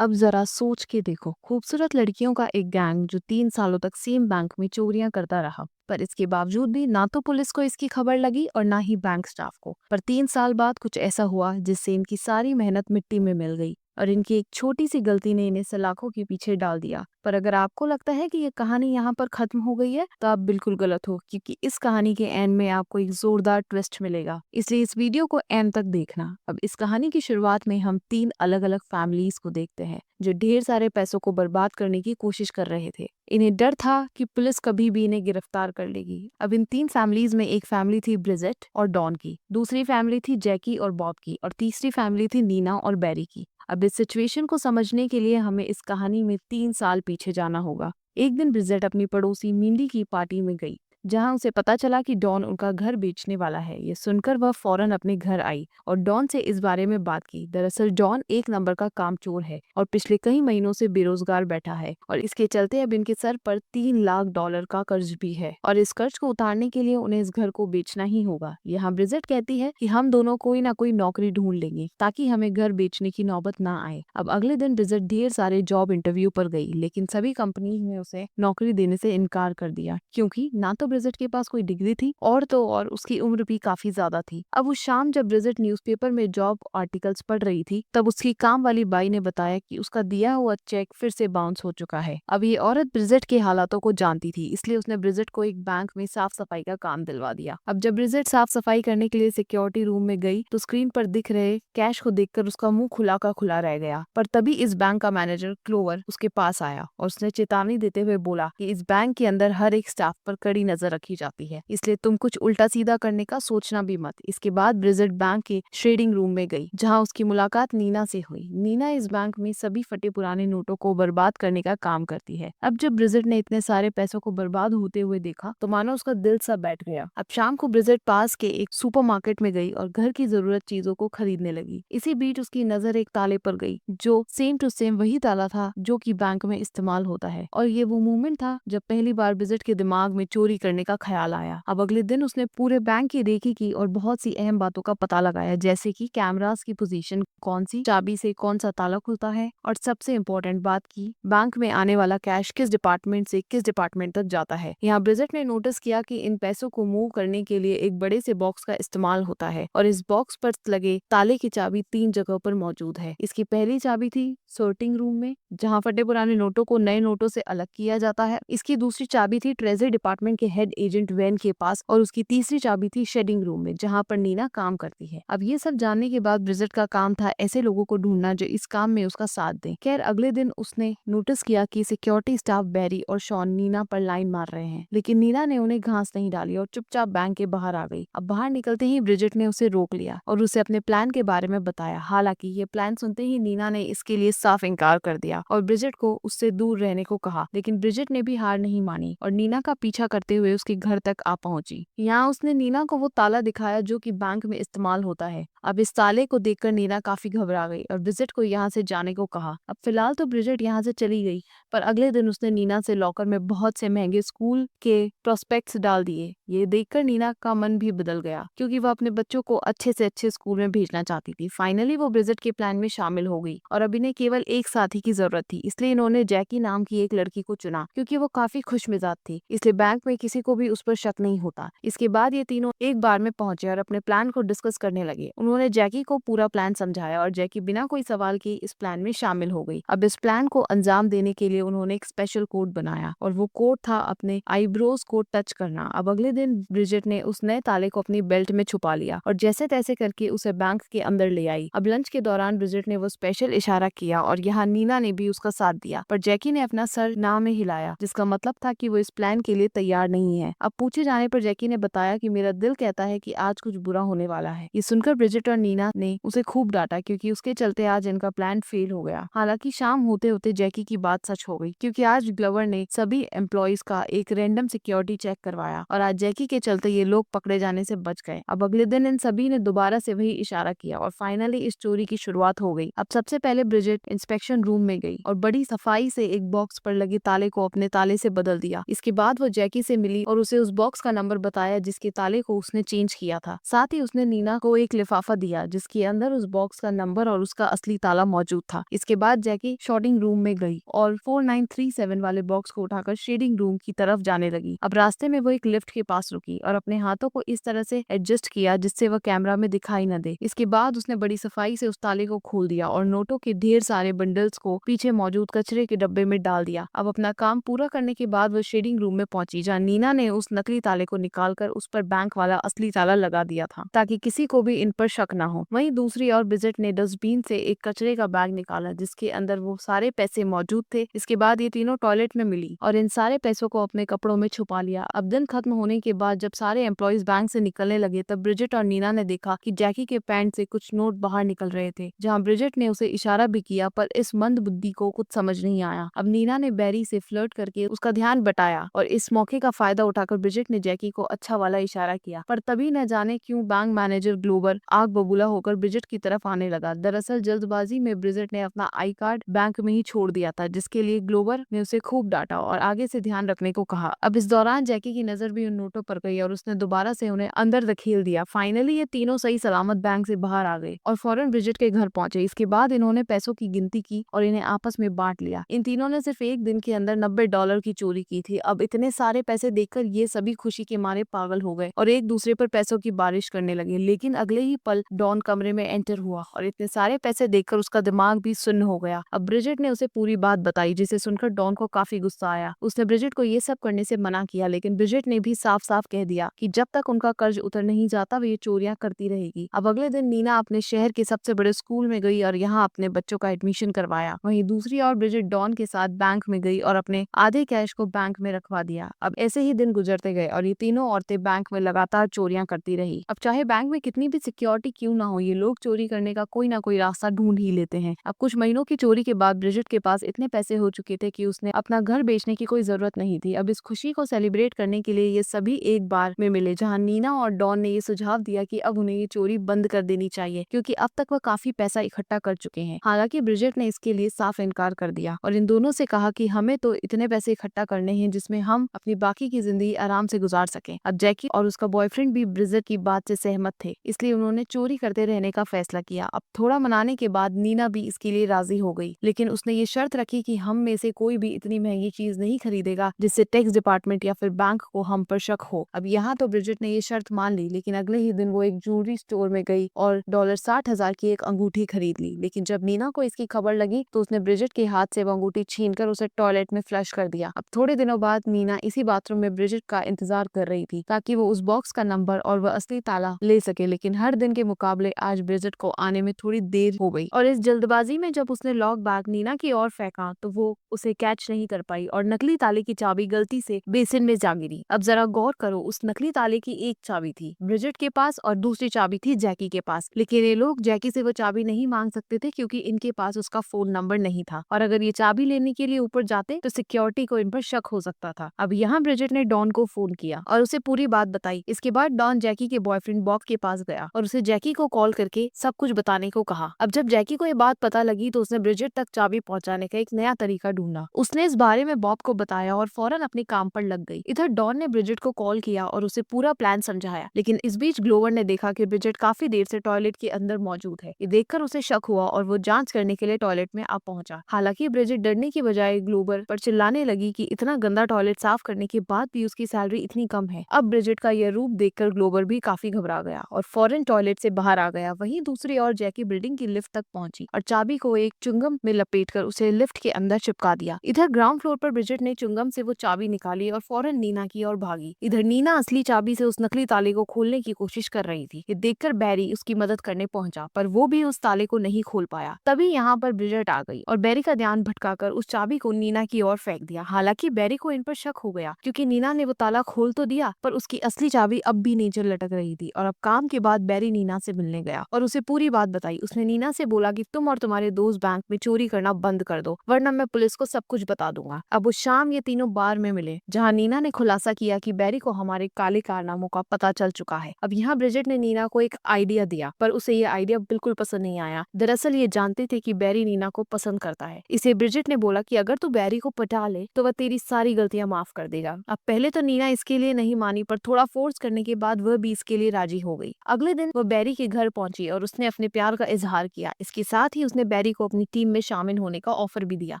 अब जरा सोच के देखो, खूबसूरत लड़कियों का एक गैंग जो 3 सालों तक सेम बैंक में चोरियां करता रहा, पर इसके बावजूद भी ना तो पुलिस को इसकी खबर लगी और ना ही बैंक स्टाफ को। पर 3 साल बाद कुछ ऐसा हुआ जिससे इनकी सारी मेहनत मिट्टी में मिल गई और इनकी एक छोटी सी गलती ने इन्हें सलाखों के पीछे डाल दिया। पर अगर आपको लगता है कि ये कहानी यहाँ पर खत्म हो गई है, तो आप बिल्कुल गलत हो, क्योंकि इस कहानी के एंड में आपको एक जोरदार ट्विस्ट मिलेगा। इसलिए इस वीडियो को एंड तक देखना। अब इस कहानी की शुरुआत में हम 3 अलग अलग फैमिलीज को देखते हैं जो ढेर सारे पैसों को बर्बाद करने की कोशिश कर रहे थे। इन्हें डर था कि पुलिस कभी भी इन्हें गिरफ्तार कर लेगी। अब इन 3 फैमिलीज में एक फैमिली थी ब्रिजेट और डॉन की, दूसरी फैमिली थी जैकी और बॉब की, और तीसरी फैमिली थी नीना और बैरी की। अब इस सिचुएशन को समझने के लिए हमें इस कहानी में 3 साल पीछे जाना होगा। एक दिन ब्रिजेट अपनी पड़ोसी मिंडी की पार्टी में गई, जहां उसे पता चला कि डॉन उनका घर बेचने वाला है। ये सुनकर वह फौरन अपने घर आई और डॉन से इस बारे में बात की। दरअसल डॉन एक नंबर का कामचोर है और पिछले कई महीनों से बेरोजगार बैठा है, और इसके चलते अब इनके सर पर $3 लाख का कर्ज भी है, और इस कर्ज को उतारने के लिए उन्हें इस घर को बेचना ही होगा। यहाँ ब्रिजेट कहती है कि हम दोनों कोई ना कोई नौकरी ढूंढ लेंगे ताकि हमें घर बेचने की नौबत ना आए। अब अगले दिन ब्रिजेट ढेर सारे जॉब इंटरव्यू पर गई, लेकिन सभी कंपनी ने उसे नौकरी देने से इनकार कर दिया, क्योंकि ना तो ब्रिजेट के पास कोई डिग्री थी और तो और उसकी उम्र भी काफी ज्यादा थी। अब उस शाम जब ब्रिजेट न्यूज़पेपर में जॉब आर्टिकल्स पढ़ रही थी, तब उसकी काम वाली बाई ने बताया कि उसका दिया हुआ चेक फिर से बाउंस हो चुका है। अब ये औरत ब्रिजेट के हालातों को जानती थी, इसलिए उसने ब्रिजेट को एक बैंक में साफ सफाई का काम दिलवा दिया। अब जब ब्रिजेट साफ सफाई करने के लिए सिक्योरिटी रूम में गई, तो स्क्रीन पर दिख रहे कैश को देखकर उसका मुंह खुला का खुला रह गया। पर तभी इस बैंक का मैनेजर क्लोवर उसके पास आया और उसने चेतावनी देते हुए बोला कि इस बैंक के अंदर हर एक स्टाफ पर कड़ी नजर रखी जाती है, इसलिए तुम कुछ उल्टा सीधा करने का सोचना भी मत। इसके बाद ब्रिजेट बैंक के ट्रेडिंग रूम में गई, जहां उसकी मुलाकात नीना से हुई। नीना इस बैंक में सभी फटे पुराने नोटों को बर्बाद करने का काम करती है। अब जब ब्रिजेट ने इतने सारे पैसों को बर्बाद होते हुए देखा, तो मानो उसका दिल सा बैठ गया। अब शाम को ब्रिजेट पास के एक सुपरमार्केट में गई और घर की जरूरत चीजों को खरीदने लगी। इसी बीच उसकी नजर एक ताले पर गई, जो सेम टू सेम वही ताला था जो कि बैंक में इस्तेमाल होता है। और ये वो मोमेंट था जब पहली बार ब्रिजेट के दिमाग में चोरी करने का ख्याल आया। अब अगले दिन उसने पूरे बैंक की रेकी की और बहुत सी अहम बातों का पता लगाया, जैसे कि कैमरास की पोजीशन, कौन सी चाबी से कौन सा ताला खुलता है, और सबसे इम्पोर्टेंट बात की बैंक में आने वाला कैश किस डिपार्टमेंट से किस डिपार्टमेंट तक जाता है। यहाँ ब्रिजेट ने नोटिस किया कि इन पैसों को मूव करने के लिए एक बड़े से बॉक्स का इस्तेमाल होता है, और इस बॉक्स पर लगे ताले की चाबी 3 जगहों पर मौजूद है। इसकी पहली चाबी थी सॉर्टिंग रूम में, जहाँ फटे पुराने नोटों को नए नोटों से अलग किया जाता है। इसकी दूसरी चाबी थी ट्रेजरी डिपार्टमेंट के हेड एजेंट वैन के पास, और उसकी तीसरी चाबी थी शेडिंग रूम में, जहाँ पर नीना काम करती है। अब ये सब जानने के बाद ब्रिजेट का काम था ऐसे लोगों को ढूंढना जो इस काम में उसका साथ दें। खैर, अगले दिन उसने नोटिस किया कि सिक्योरिटी स्टाफ बैरी और शॉन नीना पर लाइन मार रहे हैं, लेकिन नीना ने उन्हें घास नहीं डाली और चुपचाप बैंक के बाहर आ गई। अब बाहर निकलते ही ब्रिजेट ने उसे रोक लिया और उसे अपने प्लान के बारे में बताया। हालांकि ये प्लान सुनते ही नीना ने इसके लिए साफ इनकार कर दिया और ब्रिजेट को उससे दूर रहने को कहा, लेकिन ब्रिजेट ने भी हार नहीं मानी और नीना का पीछा करते हुए उसके घर तक आ पहुंची। यहाँ उसने नीना को वो ताला दिखाया जो कि बैंक में इस्तेमाल होता है। अब इस ताले को देखकर नीना काफी घबरा गई और ब्रिजेट को यहाँ से जाने को कहा। अब फिलहाल तो ब्रिजेट यहाँ से चली गई, पर अगले दिन उसने नीना से लॉकर में बहुत से महंगे स्कूल के प्रोस्पेक्ट्स डाल दिए। ये देखकर नीना का मन भी बदल गया, क्योंकि वह अपने बच्चों को अच्छे से अच्छे स्कूल में भेजना चाहती थी। फाइनली वो ब्रिजेट के प्लान में शामिल हो गई और अब इन्हें केवल एक साथी की जरूरत थी, इसलिए इन्होंने जैकी नाम की एक लड़की को चुना, क्योंकि वो काफी खुशमिजाज थी, इसलिए बैंक में किसी को भी उस पर शक नहीं होता। इसके बाद ये तीनों एक बार में पहुंचे और अपने प्लान को डिस्कस करने लगे। उन्होंने जैकी को पूरा प्लान समझाया और जैकी बिना कोई सवाल किए इस प्लान में शामिल हो गई। अब इस प्लान को अंजाम देने के लिए उन्होंने एक स्पेशल कोड बनाया, और वो कोड था अपने आईब्रोज को टच करना। अब अगले दिन ब्रिजेट ने उस नए ताले को अपनी बेल्ट में छुपा लिया और जैसे तैसे करके उसे बैंक के अंदर ले आई। अब लंच के दौरान ब्रिजेट ने वो स्पेशल इशारा किया और यहाँ नीना ने भी उसका साथ दिया, पर जैकी ने अपना सर ना में हिलाया, जिसका मतलब था कि वो इस प्लान के लिए तैयार नहीं है। अब पूछे जाने पर जैकी ने बताया कि मेरा दिल कहता है कि आज कुछ बुरा होने वाला है। ये सुनकर ब्रिजेट और नीना ने उसे खूब डांटा, क्योंकि उसके चलते आज इनका प्लान फेल हो गया। हालांकि शाम होते होते जैकी की बात सच हो गई, क्योंकि आज ग्लोवर ने सभी एम्प्लॉयज का एक रैंडम सिक्योरिटी चेक करवाया और आज जैकी के चलते ये लोग पकड़े जाने से बच गए। अब अगले दिन इन सभी ने दोबारा से वही इशारा किया और फाइनली इस चोरी की शुरुआत हो गई। अब सबसे पहले ब्रिजेट इंस्पेक्शन रूम में गई और बड़ी सफाई से एक बॉक्स पर लगे ताले को अपने ताले से बदल दिया। इसके बाद वो जैकी से मिली और उसे उस बॉक्स का नंबर बताया जिसके ताले को उसने चेंज किया था। साथ ही उसने नीना को एक लिफाफा लिफाफा दिया जिसके अंदर उस बॉक्स का नंबर और उसका असली ताला मौजूद था। इसके बाद जैकी शॉटिंग रूम में गई और 4937 वाले बॉक्स को उठाकर शेडिंग रूम की तरफ जाने लगी। अब रास्ते में वो एक लिफ्ट के पास रुकी और अपने हाथों को इस तरह से एडजस्ट किया जिससे वह कैमरा में दिखाई न दे। इसके बाद उसने बड़ी सफाई से उस ताले को खोल दिया और नोटों के ढेर सारे बंडल्स को पीछे मौजूद कचरे के डब्बे में डाल दिया। अब अपना काम पूरा करने के बाद वो शेडिंग रूम में पहुंची जहाँ नीना ने उस नकली ताले को निकालकर उस पर बैंक वाला असली ताला लगा दिया था ताकि किसी को भी इन पर शक न हो। वहीं दूसरी ओर ब्रिजेट ने डस्टबिन से एक कचरे का बैग निकाला जिसके अंदर वो सारे पैसे मौजूद थे। इसके बाद ये तीनों टॉयलेट में मिली और इन सारे पैसों को अपने कपड़ों में छुपा लिया। अब दिन खत्म होने के बाद जब सारे एम्प्लॉयज बैंक से निकलने लगे तब ब्रिजेट और नीना ने देखा कि जैकी के पैंट से कुछ नोट बाहर निकल रहे थे। जहाँ ब्रिजेट ने उसे इशारा भी किया पर इस मंद बुद्धि को कुछ समझ नहीं आया। अब नीना ने बैरी से फ्लर्ट करके उसका ध्यान बटाया और इस मौके का फायदा उठाकर ब्रिजेट ने जैकी को अच्छा वाला इशारा किया। पर तभी न जाने क्यों बैंक मैनेजर ग्लोबर आग बबूला होकर ब्रिजेट की तरफ आने लगा। दरअसल जल्दबाजी में ब्रिजेट ने अपना आई कार्ड बैंक में ही छोड़ दिया था जिसके लिए ग्लोबर ने उसे खूब डांटा और आगे से ध्यान रखने को कहा। अब इस दौरान जैकी की नजर भी उन नोटों पर गई और उसने दोबारा से उन्हें अंदर धकेल दिया। फाइनली ये तीनों सही सलामत बैंक से बाहर आ गए और फौरन ब्रिजेट के घर पहुंचे। इसके बाद इन्होंने पैसों की गिनती की और इन्हें आपस में बांट लिया। इन तीनों ने सिर्फ एक दिन के अंदर $90 की चोरी की थी। अब इतने सारे पैसे देखकर ये सभी खुशी के मारे पागल हो गए और एक दूसरे पर पैसों की बारिश करने लगे। लेकिन अगले ही पल डॉन कमरे में एंटर हुआ और इतने सारे पैसे देखकर उसका दिमाग भी सुन्न हो गया। अब ब्रिजेट ने उसे पूरी बात बताई जिसे सुनकर डॉन को काफी गुस्सा आया। उसने ब्रिजेट को ये सब करने से मना किया लेकिन ब्रिजेट ने भी साफ साफ कह दिया कि जब तक उनका कर्ज उतर नहीं जाता वो ये चोरियां करती रहेगी। अब अगले दिन नीना अपने शहर के सबसे बड़े स्कूल में गई और यहाँ अपने बच्चों का एडमिशन करवाया। वहीं दूसरी ओर ब्रिजेट डॉन के साथ बैंक में गई और अपने आधे कैश को बैंक में रखवा दिया। अब ऐसे ही दिन गुजरते गए और ये तीनों औरतें बैंक में लगातार चोरियां करती रही। अब चाहे बैंक में कितनी भी सिक्योरिटी क्यों ना हो ये लोग चोरी करने का कोई ना कोई रास्ता ढूंढ ही लेते हैं। अब कुछ महीनों की चोरी के बाद ब्रिजेट के पास इतने पैसे हो चुके थे कि उसने अपना घर बेचने की कोई जरूरत नहीं थी। अब इस खुशी को सेलिब्रेट करने के लिए ये सभी एक बार में मिले जहाँ नीना और डॉन ने ये सुझाव दिया कि अब उन्हें ये चोरी बंद कर देनी चाहिए क्योंकि अब तक वह काफी पैसा इकट्ठा कर चुके हैं। हालांकि ब्रिजेट ने इसके लिए साफ इनकार कर दिया और इन दोनों से कहा कि हमें तो इतने पैसे इकट्ठा करने हैं जिसमें हम अपनी बाकी की जिंदगी आराम से गुजार सकें। अब जैकी और उसका बॉयफ्रेंड भी ब्रिजेट की बात से सहमत थे इसलिए उन्होंने चोरी करते रहने का फैसला किया। अब थोड़ा मनाने के बाद नीना भी इसके लिए राजी हो गई लेकिन उसने ये शर्त रखी कि हम में से कोई भी इतनी महंगी चीज नहीं खरीदेगा जिससे टैक्स डिपार्टमेंट या फिर बैंक को हम पर शक हो। अब यहाँ तो ब्रिजेट ने ये शर्त मान ली लेकिन अगले ही दिन वो एक ज्वेलरी स्टोर में गई और $60,000 की एक अंगूठी खरीद ली। लेकिन जब नीना को इसकी खबर लगी तो उसने ब्रिजेट के हाथ से वो अंगूठी छीनकर उसे टॉयलेट में फ्लश कर दिया। अब थोड़े दिनों बाद नीना इसी बाथरूम में ब्रिजेट का इंतजार कर रही थी ताकि वो उस बॉक्स का नंबर और वह असली ताला ले सके। लेकिन हर दिन के मुकाबले आज ब्रिजेट को आने में थोड़ी देर हो गई और इस जल्दबाजी में जब उसने लॉक बैग नीना की ओर फेंका तो वो उसे कैच नहीं कर पाई और नकली ताले की चाबी गलती से बेसिन में जा गिरी। अब जरा गौर करो उस नकली ताले की एक चाबी थी ब्रिजेट के पास और दूसरी चाबी थी जैकी के पास। लेकिन ये लोग जैकी से वो चाबी नहीं मांग सकते थे क्योंकि इनके पास उसका फोन नंबर नहीं था और अगर ये चाबी लेने के लिए ऊपर जाते तो सिक्योरिटी को इन पर शक हो सकता था। अब यहाँ ब्रिजेट ने डॉन को फोन किया और उसे पूरी बात बताई। इसके बाद डॉन जैकी के बॉयफ्रेंड बॉब के पास गया और उसे जैकी को कॉल करके सब कुछ बताने को कहा। अब जब जैकी को ये बात पता लगी तो उसने ब्रिजेट तक चाबी पहुंचाने का एक नया तरीका ढूंढा। उसने इस बारे में बॉब को बताया और फौरन अपने काम पर लग गई। इधर डॉन ने ब्रिजेट को कॉल किया और उसे पूरा प्लान समझाया लेकिन इस बीच ग्लोवर ने देखा कि ब्रिजेट काफी देर से टॉयलेट के अंदर मौजूद है। ये देखकर उसे शक हुआ और वो जांच करने के लिए टॉयलेट में आ पहुंचा। हालांकि ब्रिजेट डरने की बजाय ग्लोवर पर चिल्लाने लगी कि इतना गंदा टॉयलेट साफ करने के बाद भी उसकी सैलरी इतनी कम है। अब ब्रिजेट का यह रूप देखकर ग्लोवर भी काफी घबरा गया और फौरन टॉयलेट से बाहर आ गया। वहीं दूसरी ओर जैकी बिल्डिंग की लिफ्ट तक पहुंची और चाबी को एक चुंगम में लपेटकर उसे लिफ्ट के अंदर चिपका दिया। इधर ग्राउंड फ्लोर पर ब्रिजेट ने चुंगम से वो चाबी निकाली और फौरन नीना की ओर भागी। इधर नीना असली चाबी से उस नकली ताले को खोलने की कोशिश कर रही थी। ये देखकर बैरी उसकी मदद करने पहुंचा पर वो भी उस ताले को नहीं खोल पाया। तभी यहाँ पर ब्रिजेट आ गई और बैरी का ध्यान भटकाकर उस चाबी को नीना की ओर फेंक दिया। हालांकि बैरी को इन पर शक हो गया क्योंकि नीना ने वो ताला खोल तो दिया पर उसकी असली चाबी अब भी नीचे लटक रही थी। और अब काम के बाद बैरी नीना से मिलने गया और उसे पूरी बात बताई। उसने नीना से बोला कि तुम और तुम्हारे दोस्त बैंक में चोरी करना बंद कर दो वरना मैं पुलिस को सब कुछ बता दूंगा। अब उस शाम ये तीनों बार में मिले जहाँ नीना ने खुलासा किया कि बैरी को हमारे काले कारनामों का पता चल चुका है। अब यहाँ ब्रिजेट ने नीना को एक आइडिया दिया पर उसे ये आइडिया बिल्कुल पसंद नहीं आया। दरअसल ये जानते थे कि बैरी नीना को पसंद करता है। इसे ब्रिजेट ने बोला कि अगर तू बैरी को पटा ले तो वह तेरी सारी गलतियां माफ कर देगा। अब पहले तो नीना इसके लिए नहीं मानी पर थोड़ा फोर्स करने के बाद वह भी इसके लिए राजी हो गई। अगले दिन वह बैरी के घर पहुंची और उसने अपने प्यार का इजहार किया। इसके साथ ही उसने बैरी को अपनी टीम में शामिल होने का ऑफर भी दिया।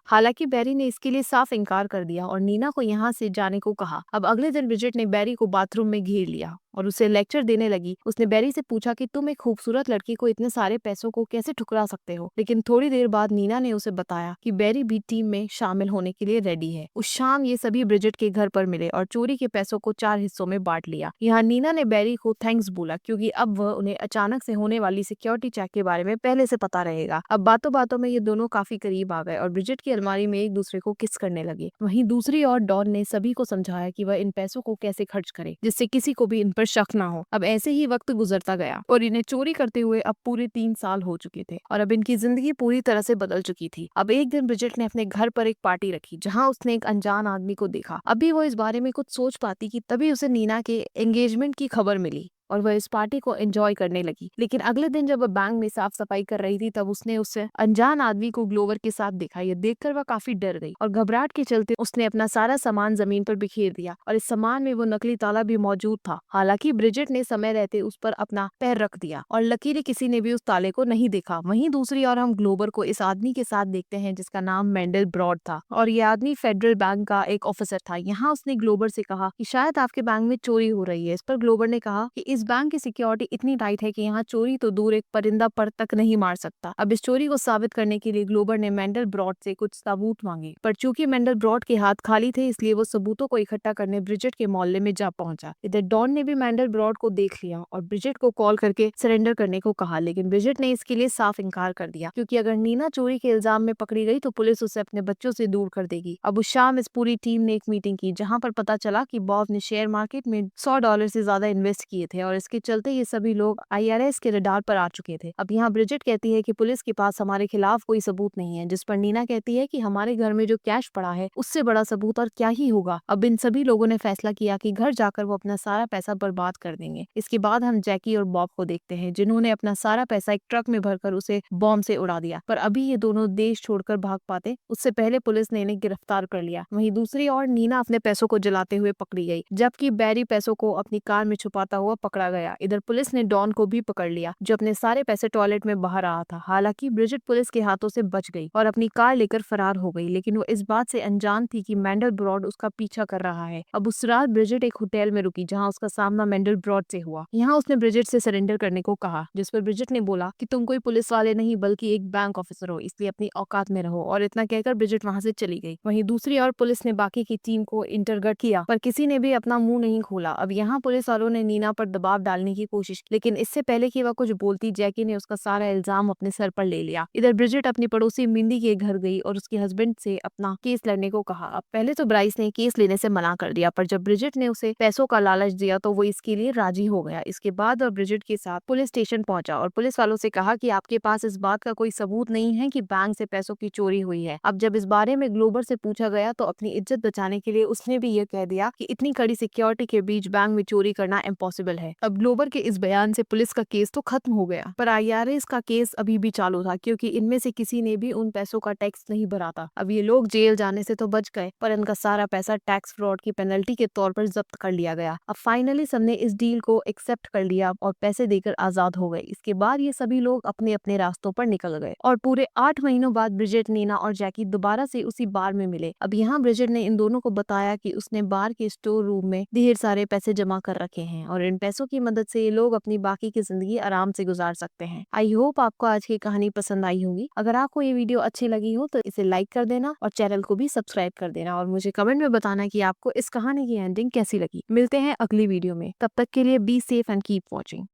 हालांकि बैरी ने इसके लिए साफ इनकार कर दिया और नीना को यहाँ से जाने को कहा। अब अगले दिन ब्रिजेट ने बैरी को बाथरूम में घेर लिया और उसे लेक्चर देने लगी। उसने बैरी से पूछा कि तुम एक खूबसूरत लड़की को इतने सारे पैसों को कैसे ठुकरा सकते हो। लेकिन थोड़ी देर बाद नीना ने उसे बताया कि बैरी भी टीम में शामिल होने के लिए रेडी है। उस शाम ये सभी ब्रिजेट के घर पर मिले और चोरी के पैसों को 4 हिस्सों में बांट लिया। यहाँ नीना ने बैरी को थैंक्स बोला क्योंकि अब वह उन्हें अचानक से होने वाली सिक्योरिटी चेक के बारे में पहले से पता रहेगा। अब बातों बातों में ये दोनों काफी करीब आ गए और ब्रिजेट की अलमारी में एक दूसरे को किस करने लगे। वहीं दूसरी ओर डॉन ने सभी को समझाया कि वह इन पैसों को कैसे खर्च करे जिससे किसी को भी इन पर शक ना हो। अब ऐसे ही वक्त गुजरता गया और इन्हें चोरी करते हुए अब पूरे 3 साल हो चुके थे और अब इनकी जिंदगी पूरी तरह से बदल चुकी थी। अब एक दिन ब्रिजेट ने अपने घर पर एक पार्टी रखी जहां उसने एक अनजान आदमी को देखा। अभी वो इस बारे में कुछ सोच पाती कि तभी उसे नीना के एंगेजमेंट की खबर मिली और वह इस पार्टी को एंजॉय करने लगी। लेकिन अगले दिन जब वह बैंक में साफ सफाई कर रही थी तब उसने उस अनजान आदमी को ग्लोवर के साथ देखा। ये देखकर वह काफी डर गई और घबराहट के चलते उसने अपना सारा सामान जमीन पर बिखेर दिया और इस सामान में वो नकली ताला भी मौजूद था। हालांकि ब्रिजेट ने समय रहते उस पर अपना पैर रख दिया और लकीरें किसी ने भी उस ताले को नहीं देखा। वहीं दूसरी ओर हम ग्लोवर को इस आदमी के साथ देखते हैं जिसका नाम मेंडल ब्रॉड था और ये आदमी फेडरल बैंक का एक ऑफिसर था। यहाँ उसने ग्लोवर से कहा कि शायद आपके बैंक में चोरी हो रही है। इस पर ग्लोवर ने कहा कि इस बैंक की सिक्योरिटी इतनी टाइट है कि यहाँ चोरी तो दूर एक परिंदा पर तक नहीं मार सकता। अब इस चोरी को साबित करने के लिए ग्लोवर ने मेंडल ब्रॉड से कुछ सबूत मांगे, पर चूंकि मेंडल ब्रॉड के हाथ खाली थे इसलिए वो सबूतों को इकट्ठा करने ब्रिजेट के मोहल्ले में जा पहुंचा। इधर डॉन ने भी मेंडल ब्रॉड को देख लिया और ब्रिजेट को कॉल करके सरेंडर करने को कहा, लेकिन ब्रिजेट ने इसके लिए साफ इनकार कर दिया क्योंकि अगर नीना चोरी के इल्जाम में पकड़ी गई तो पुलिस उसे अपने बच्चों से दूर कर देगी। अब उस शाम इस पूरी टीम ने एक मीटिंग की जहाँ पर पता चला कि बॉब ने शेयर मार्केट में $100 से ज्यादा इन्वेस्ट किए थे और इसके चलते ये सभी लोग IRS के रडार पर आ चुके थे। अब यहाँ ब्रिजेट कहती है कि पुलिस के पास हमारे खिलाफ कोई सबूत नहीं है, जिस पर नीना कहती है कि हमारे घर में जो कैश पड़ा है उससे बड़ा सबूत और क्या ही होगा। अब इन सभी लोगों ने फैसला किया कि घर जाकर वो अपना सारा पैसा बर्बाद कर देंगे। इसके बाद हम जैकी और बॉब को देखते हैं जिन्होंने अपना सारा पैसा एक ट्रक में भरकर उसे बॉम्ब से उड़ा दिया, पर अभी ये दोनों देश छोड़कर भाग पाते उससे पहले पुलिस ने इन्हें गिरफ्तार कर लिया। वहीं दूसरी ओर नीना अपने पैसों को जलाते हुए पकड़ी गई जबकि बैरी पैसों को अपनी कार में छुपाता हुआ पकड़ा गया। इधर पुलिस ने डॉन को भी पकड़ लिया जो अपने सारे पैसे टॉयलेट में बहा रहा था। हालांकि ब्रिजेट पुलिस के हाथों से बच गई और अपनी कार लेकर फरार हो गई, लेकिन वो इस बात से अनजान थी कि मेंडल ब्रॉड उसका पीछा कर रहा है। अब उस रात ब्रिजेट एक होटल में रुकी जहाँ उसका सामना मेंडल ब्रॉड से हुआ। यहाँ उसने ब्रिजेट से सरेंडर करने को कहा, जिस पर ब्रिजेट ने बोला कि तुम कोई पुलिस वाले नहीं बल्कि एक बैंक ऑफिसर हो, इसलिए अपनी औकात में रहो, और इतना कहकर ब्रिजेट वहाँ से चली गई। वहीं दूसरी ओर पुलिस ने बाकी की टीम को इंटरगेट किया पर किसी ने भी अपना मुंह नहीं खोला। अब यहाँ पुलिस वालों ने नीना पर दबाव डालने की कोशिश, लेकिन इससे पहले कि वह कुछ बोलती जैकी ने उसका सारा इल्जाम अपने सर पर ले लिया। इधर ब्रिजेट अपनी पड़ोसी मिंडी के घर गई और उसके हस्बैंड से अपना केस लड़ने को कहा। अब पहले तो ब्राइस ने केस लेने से मना कर दिया, पर जब ब्रिजेट ने उसे पैसों का लालच दिया तो वो इसके लिए राजी हो गया। इसके बाद वह ब्रिजेट के साथ पुलिस स्टेशन पहुंचा और पुलिस वालों से कहा कि आपके पास इस बात का कोई सबूत नहीं है कि बैंक से पैसों की चोरी हुई है। अब जब इस बारे में ग्लोबर से पूछा गया तो अपनी इज्जत बचाने के लिए उसने भी ये कह दिया कि इतनी कड़ी सिक्योरिटी के बीच बैंक में चोरी करना इम्पॉसिबल है। अब ग्लोबर के इस बयान से पुलिस का केस तो खत्म हो गया, पर IRS का केस अभी भी चालू था क्योंकि इनमें से किसी ने भी उन पैसों का टैक्स नहीं भरा था। अब ये लोग जेल जाने से तो बच गए, पर इनका सारा पैसा टैक्स फ्रॉड की पेनल्टी के तौर पर जब्त कर लिया गया। अब फाइनली सबने इस डील को एक्सेप्ट कर लिया और पैसे देकर आजाद हो गए। इसके बाद ये सभी लोग अपने अपने रास्तों पर निकल गए और पूरे 8 महीनों बाद ब्रिजेट, नीना और जैकी दोबारा से उसी बार में मिले। अब यहाँ ब्रिजेट ने इन दोनों को बताया कि उसने बार के स्टोर रूम में ढेर सारे पैसे जमा कर रखे हैं और इन पैसों की मदद से ये लोग अपनी बाकी की जिंदगी आराम से गुजार सकते हैं। आई होप आपको आज की कहानी पसंद आई होगी। अगर आपको ये वीडियो अच्छी लगी हो तो इसे लाइक कर देना और चैनल को भी सब्सक्राइब कर देना और मुझे कमेंट में बताना कि आपको इस कहानी की एंडिंग कैसी लगी। मिलते हैं अगली वीडियो में, तब तक के लिए be safe and keep watching.